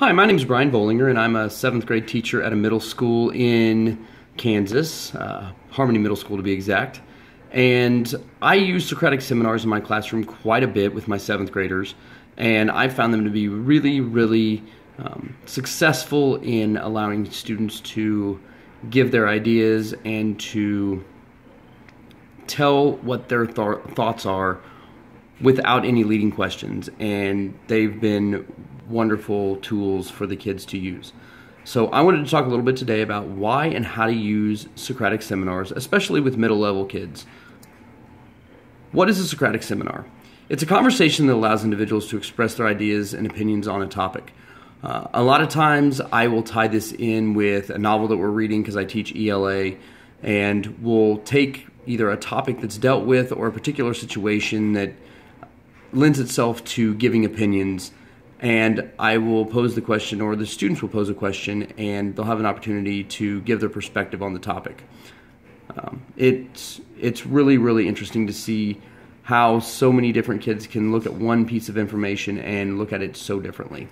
Hi, my name is Brian Bollinger, and I'm a 7th grade teacher at a middle school in Kansas, Harmony Middle School to be exact. And I use Socratic Seminars in my classroom quite a bit with my 7th graders, and I found them to be really successful in allowing students to give their ideas and to tell what their thoughts are without any leading questions, and they've been wonderful tools for the kids to use. So I wanted to talk a little bit today about why and how to use Socratic Seminars, especially with middle level kids. What is a Socratic Seminar? It's a conversation that allows individuals to express their ideas and opinions on a topic. A lot of times I will tie this in with a novel that we're reading because I teach ELA, and we'll take either a topic that's dealt with or a particular situation that lends itself to giving opinions, and I will pose the question, or the students will pose a question, and they'll have an opportunity to give their perspective on the topic. It's really interesting to see how so many different kids can look at one piece of information and look at it so differently.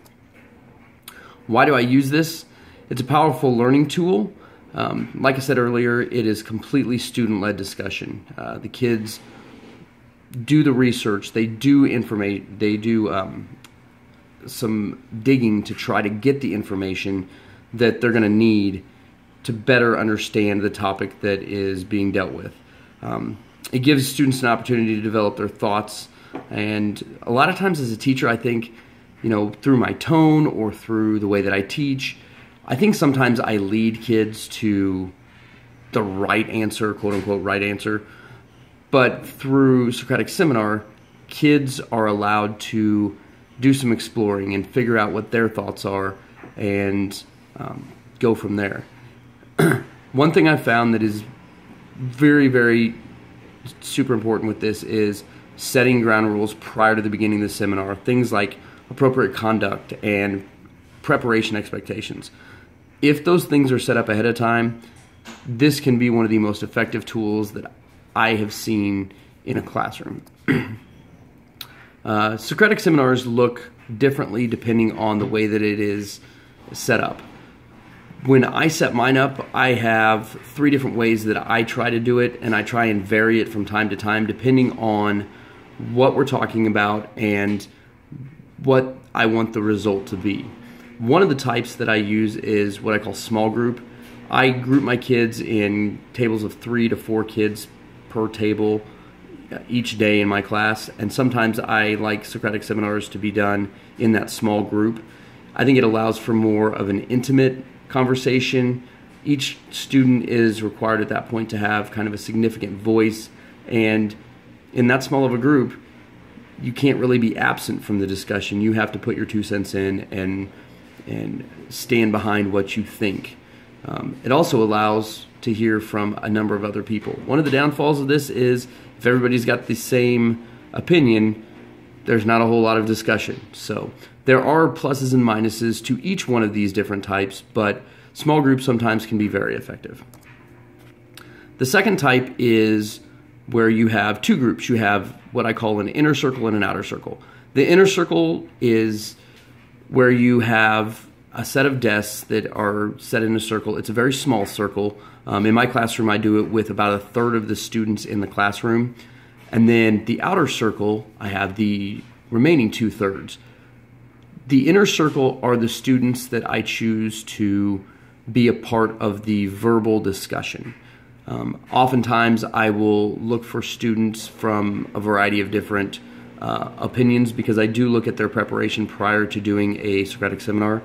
Why do I use this? It's a powerful learning tool. Like I said earlier, it is completely student-led discussion. The kids do the research, they do some digging to try to get the information that they're going to need to better understand the topic that is being dealt with. It gives students an opportunity to develop their thoughts, and a lot of times as a teacher, I think, through my tone or through the way that I teach, I think sometimes I lead kids to the right answer, quote unquote right answer. But through Socratic Seminar, kids are allowed to do some exploring and figure out what their thoughts are and go from there. One thing I found that is very super important with this is setting ground rules prior to the beginning of the seminar. Things like appropriate conduct and preparation expectations. If those things are set up ahead of time, this can be one of the most effective tools that I have seen in a classroom. Socratic Seminars look differently depending on the way that it is set up. When I set mine up, I have 3 different ways that I try to do it, and I try and vary it from time to time depending on what we're talking about and what I want the result to be. One of the types that I use is what I call small group. I group my kids in tables of 3 to 4 kids per table each day in my class, and sometimes I like Socratic Seminars to be done in that small group. I think it allows for more of an intimate conversation. Each student is required at that point to have kind of a significant voice, and in that small of a group, you can't really be absent from the discussion. You have to put your 2 cents in and stand behind what you think. It also allows to hear from a number of other people. One of the downfalls of this is if everybody's got the same opinion, there's not a whole lot of discussion. So there are pluses and minuses to each one of these different types, but small groups sometimes can be very effective. The second type is where you have 2 groups. You have what I call an inner circle and an outer circle. The inner circle is where you have a set of desks that are set in a circle. It's a very small circle. In my classroom, I do it with about 1/3 of the students in the classroom. And then the outer circle, I have the remaining 2/3. The inner circle are the students that I choose to be a part of the verbal discussion. Oftentimes, I will look for students from a variety of different opinions because I do look at their preparation prior to doing a Socratic Seminar.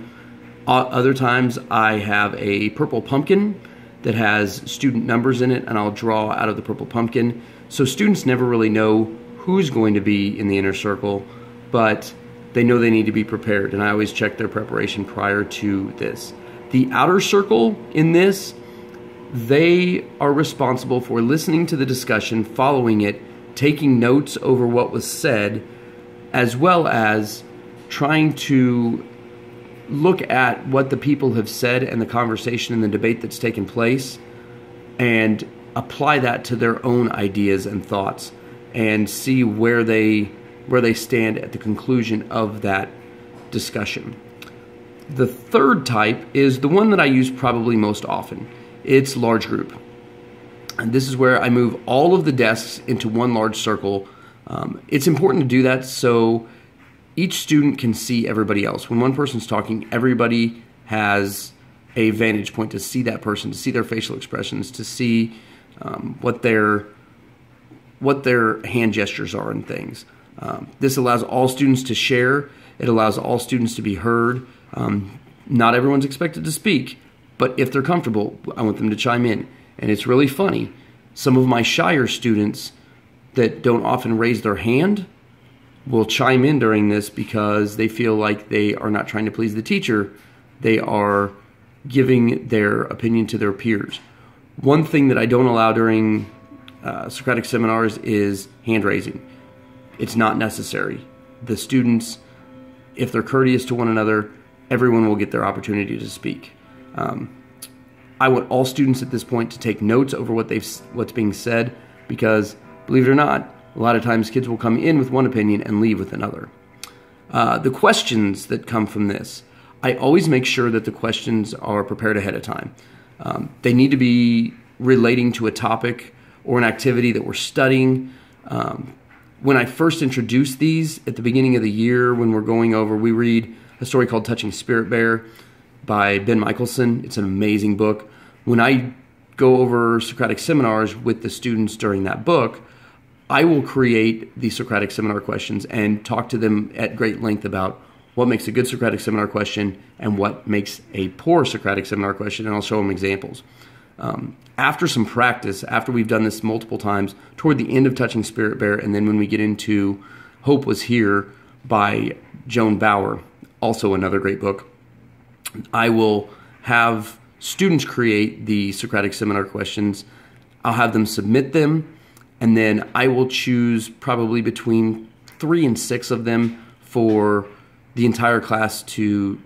Other times I have a purple pumpkin that has student numbers in it, and I'll draw out of the purple pumpkin. So students never really know who's going to be in the inner circle, but they know they need to be prepared, and I always check their preparation prior to this. The outer circle in this, they are responsible for listening to the discussion, following it, taking notes over what was said, as well as trying to look at what the people have said and the conversation and the debate that's taken place and apply that to their own ideas and thoughts and see where they stand at the conclusion of that discussion. The third type is the one that I use probably most often. It's large group. And this is where I move all of the desks into one large circle. It's important to do that so each student can see everybody else. When one person's talking, everybody has a vantage point to see that person, to see their facial expressions, to see what their hand gestures are and things. This allows all students to share. It allows all students to be heard. Not everyone's expected to speak, but if they're comfortable, I want them to chime in. And it's really funny. Some of my shyer students that don't often raise their hand will chime in during this because they feel like they are not trying to please the teacher. They are giving their opinion to their peers. One thing that I don't allow during Socratic seminars is hand raising. It's not necessary. The students, if they're courteous to one another, everyone will get their opportunity to speak. I want all students at this point to take notes over what's being said because, believe it or not, a lot of times kids will come in with one opinion and leave with another. The questions that come from this, I always make sure that the questions are prepared ahead of time. They need to be relating to a topic or an activity that we're studying. When I first introduced these at the beginning of the year, when we're going over, we read a story called Touching Spirit Bear by Ben Michelson. It's an amazing book. When I go over Socratic seminars with the students during that book, I will create the Socratic seminar questions and talk to them at great length about what makes a good Socratic seminar question and what makes a poor Socratic seminar question, and I'll show them examples. After some practice, after we've done this multiple times, toward the end of Touching Spirit Bear, and then when we get into Hope Was Here by Joan Bauer, also another great book, I will have students create the Socratic seminar questions. I'll have them submit them, and then I will choose probably between 3 and 6 of them for the entire class to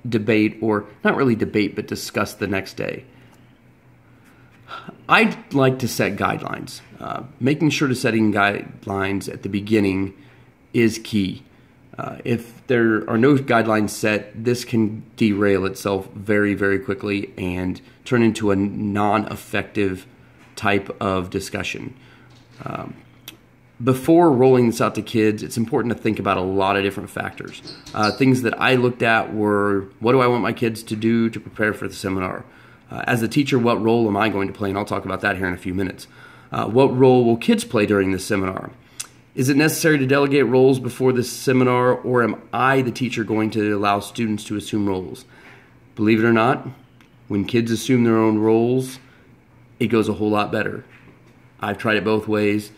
debate, or not really debate, but discuss the next day. I'd like to set guidelines. Making sure to setting guidelines at the beginning is key. If there are no guidelines set, this can derail itself very, very quickly and turn into a non-effective type of discussion. Before rolling this out to kids, it's important to think about a lot of different factors. Things that I looked at were, what do I want my kids to do to prepare for the seminar? As a teacher, what role am I going to play? And I'll talk about that here in a few minutes. What role will kids play during this seminar? Is it necessary to delegate roles before this seminar, or am I, the teacher, going to allow students to assume roles? Believe it or not, when kids assume their own roles, it goes a whole lot better. I've tried it both ways.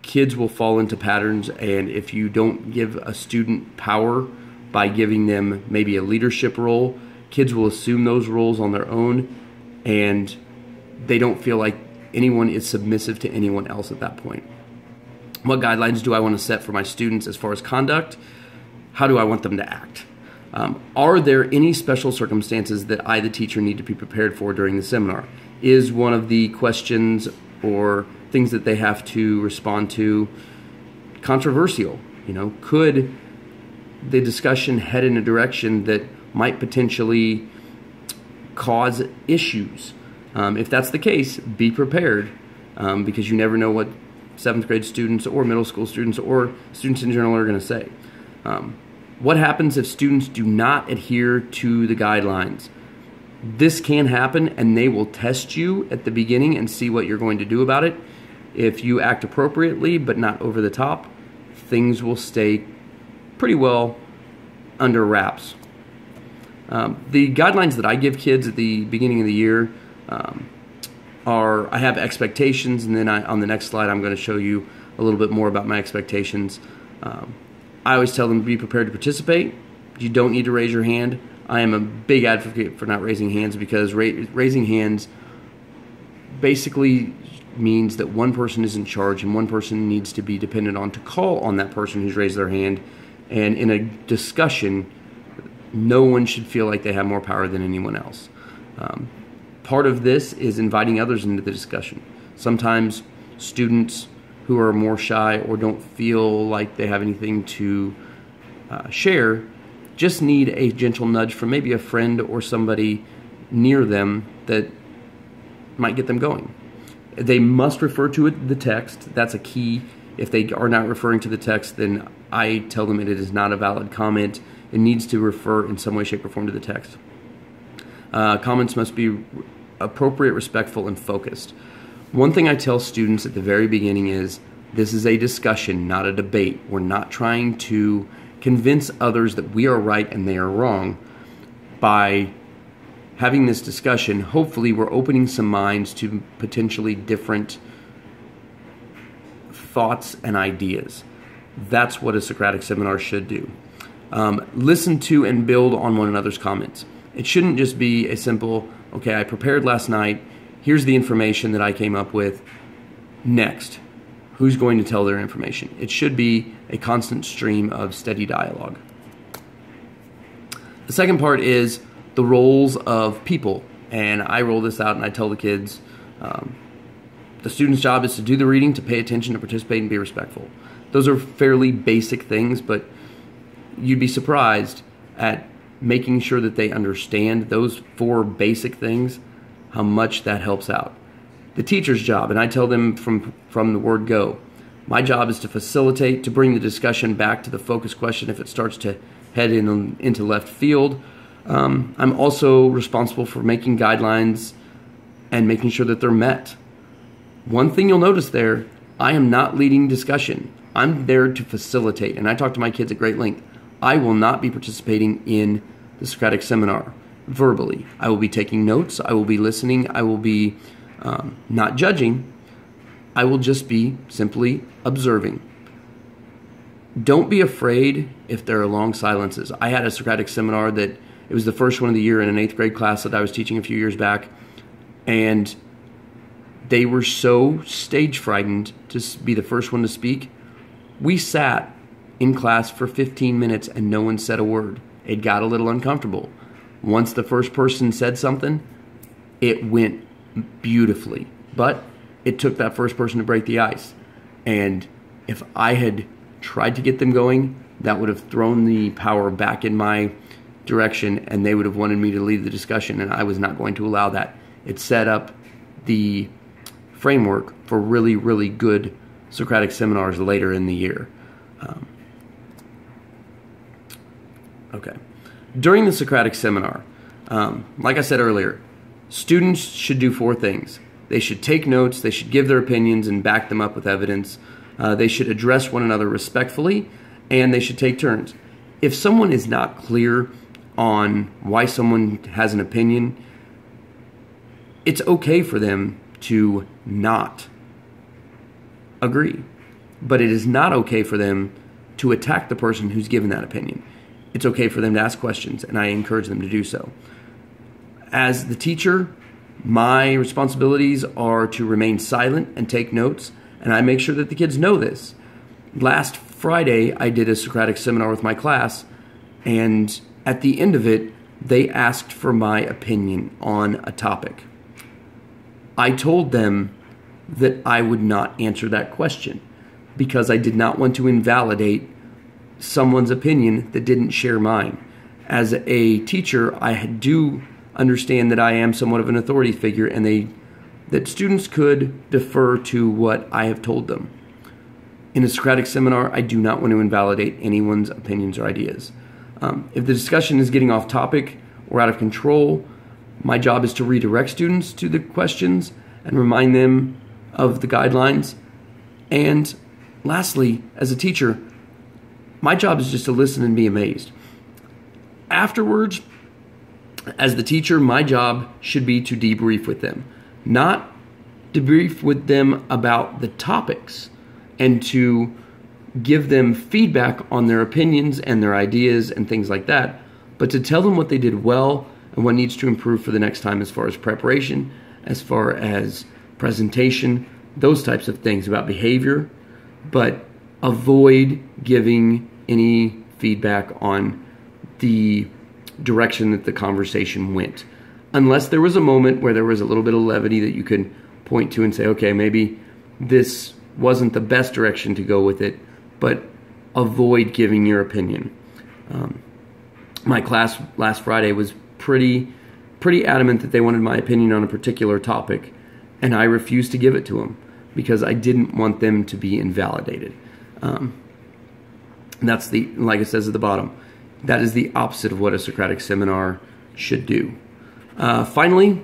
Kids will fall into patterns, and if you don't give a student power by giving them maybe a leadership role, kids will assume those roles on their own, and they don't feel like anyone is submissive to anyone else at that point. What guidelines do I want to set for my students as far as conduct? How do I want them to act? Are there any special circumstances that I, the teacher, need to be prepared for during the seminar? Is one of the questions or things that they have to respond to controversial? Could the discussion head in a direction that might potentially cause issues? If that's the case, be prepared, because you never know what 7th grade students or middle school students or students in general are going to say. What happens if students do not adhere to the guidelines? This can happen, and they will test you at the beginning and see what you're going to do about it. If you act appropriately but not over the top, things will stay pretty well under wraps. The guidelines that I give kids at the beginning of the year are, I have expectations, and then on the next slide I'm going to show you a little bit more about my expectations. I always tell them to be prepared to participate. You don't need to raise your hand. I am a big advocate for not raising hands, because raising hands basically means that one person is in charge and one person needs to be dependent on to call on that person who's raised their hand. And in a discussion, no one should feel like they have more power than anyone else. Part of this is inviting others into the discussion. Sometimes students who are more shy or don't feel like they have anything to share just need a gentle nudge from maybe a friend or somebody near them that might get them going. They must refer to the text. That's a key. If they are not referring to the text, then I tell them it is not a valid comment. It needs to refer in some way, shape, or form to the text. Comments must be appropriate, respectful, and focused. One thing I tell students at the very beginning is, this is a discussion, not a debate. We're not trying to convince others that we are right and they are wrong. By having this discussion, hopefully we're opening some minds to potentially different thoughts and ideas. That's what a Socratic seminar should do. Listen to and build on one another's comments. It shouldn't just be a simple, okay, I prepared last night, here's the information that I came up with, next. Who's going to tell their information? It should be a constant stream of steady dialogue. The second part is the roles of people. And I roll this out and I tell the kids, the student's job is to do the reading, to pay attention, to participate, and be respectful. Those are fairly basic things, but you'd be surprised at making sure that they understand those 4 basic things, how much that helps out. The teacher's job, and I tell them from the word go, my job is to facilitate, to bring the discussion back to the focus question if it starts to head into left field. I'm also responsible for making guidelines and making sure that they're met. One thing you'll notice there, I am not leading discussion. I'm there to facilitate, and I talk to my kids at great length. I will not be participating in the Socratic seminar verbally. I will be taking notes. I will be listening. I will be not judging. I will just be simply observing. Don't be afraid if there are long silences. I had a Socratic seminar that it was the first one of the year in an 8th grade class that I was teaching a few years back, and they were so stage frightened to be the first one to speak. We sat in class for 15 minutes and no one said a word. It got a little uncomfortable. Once the first person said something, it went beautifully. But it took that first person to break the ice. And if I had tried to get them going, that would have thrown the power back in my direction and they would have wanted me to lead the discussion, and I was not going to allow that. It set up the framework for really, really good Socratic seminars later in the year. Okay. During the Socratic seminar, like I said earlier, students should do 4 things. They should take notes, they should give their opinions and back them up with evidence. They should address one another respectfully, and they should take turns. If someone is not clear on why someone has an opinion, it's okay for them to not agree. But it is not okay for them to attack the person who's given that opinion. It's okay for them to ask questions, and I encourage them to do so. As the teacher, my responsibilities are to remain silent and take notes, and I make sure that the kids know this. Last Friday, I did a Socratic seminar with my class, and at the end of it, they asked for my opinion on a topic. I told them that I would not answer that question because I did not want to invalidate someone's opinion that didn't share mine. As a teacher, I do understand that I am somewhat of an authority figure and that students could defer to what I have told them. In a Socratic seminar, I do not want to invalidate anyone's opinions or ideas. If the discussion is getting off topic or out of control, my job is to redirect students to the questions and remind them of the guidelines. And lastly, as a teacher, my job is just to listen and be amazed. Afterwards, as the teacher, my job should be to debrief with them. Not debrief with them about the topics and to give them feedback on their opinions and their ideas and things like that, but to tell them what they did well and what needs to improve for the next time as far as preparation, as far as presentation, those types of things about behavior, but avoid giving any feedback on the direction that the conversation went. Unless there was a moment where there was a little bit of levity that you could point to and say, okay, maybe this wasn't the best direction to go with it, but avoid giving your opinion. My class last Friday was pretty adamant that they wanted my opinion on a particular topic, and I refused to give it to them because I didn't want them to be invalidated. That's like it says at the bottom, that is the opposite of what a Socratic seminar should do. Finally,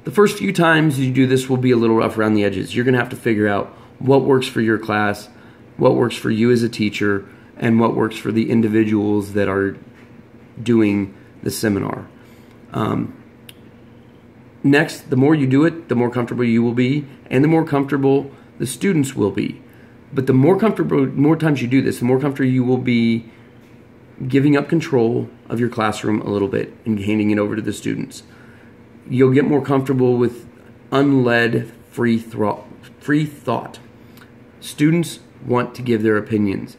the first few times you do this will be a little rough around the edges. You're going to have to figure out what works for your class, what works for you as a teacher, and what works for the individuals that are doing the seminar. Next, the more you do it, the more comfortable you will be, and the more comfortable the students will be. But the more times you do this, the more comfortable you will be giving up control of your classroom a little bit and handing it over to the students. You'll get more comfortable with unled, free thought. Students want to give their opinions,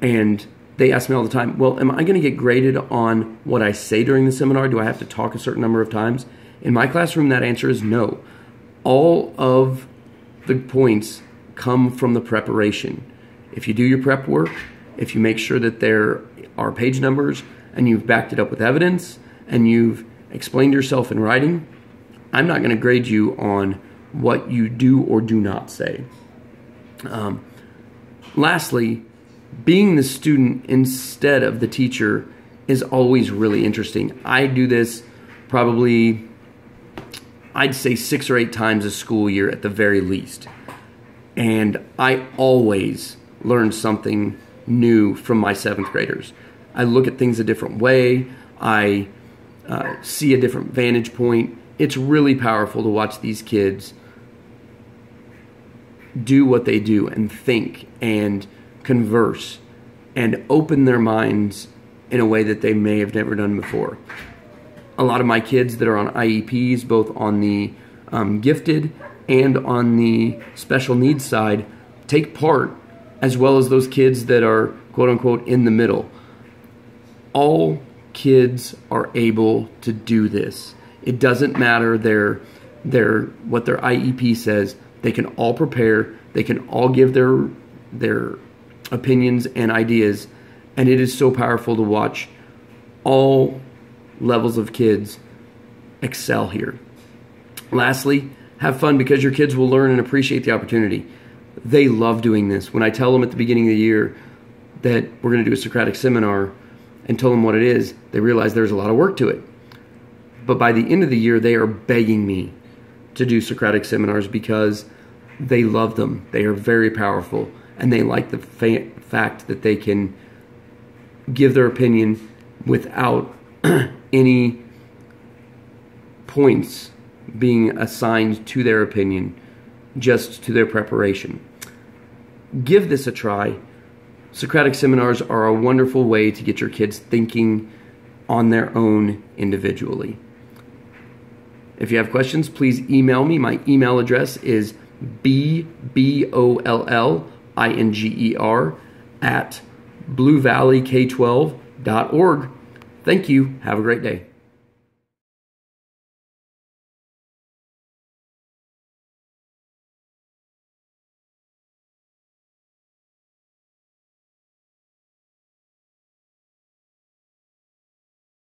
and they ask me all the time, well, am I going to get graded on what I say during the seminar? Do I have to talk a certain number of times? In my classroom, that answer is no. All of the points come from the preparation. If you do your prep work, if you make sure that there are page numbers and you've backed it up with evidence and you've explained yourself in writing, I'm not going to grade you on what you do or do not say. Lastly, being the student instead of the teacher is always really interesting. I do this probably, I'd say 6 or 8 times a school year at the very least. And I always learn something new from my 7th graders. I look at things a different way. I see a different vantage point. It's really powerful to watch these kids do what they do and think and converse and open their minds in a way that they may have never done before. A lot of my kids that are on IEPs, both on the gifted and on the special needs side, take part, as well as those kids that are quote-unquote in the middle. All kids are able to do this. It doesn't matter what their IEP says. They can all prepare. They can all give their opinions and ideas, and it is so powerful to watch all levels of kids excel here. Lastly, have fun, because your kids will learn and appreciate the opportunity. They love doing this. When I tell them at the beginning of the year that we're going to do a Socratic seminar and tell them what it is, they realize there's a lot of work to it. But by the end of the year, they are begging me to do Socratic seminars because they love them. They are very powerful, and they like the fact that they can give their opinion without any points being assigned to their opinion, just to their preparation. Give this a try. Socratic seminars are a wonderful way to get your kids thinking on their own individually. If you have questions, please email me. My email address is bbollinger@bluevalleyk12.org. Thank you. Have a great day.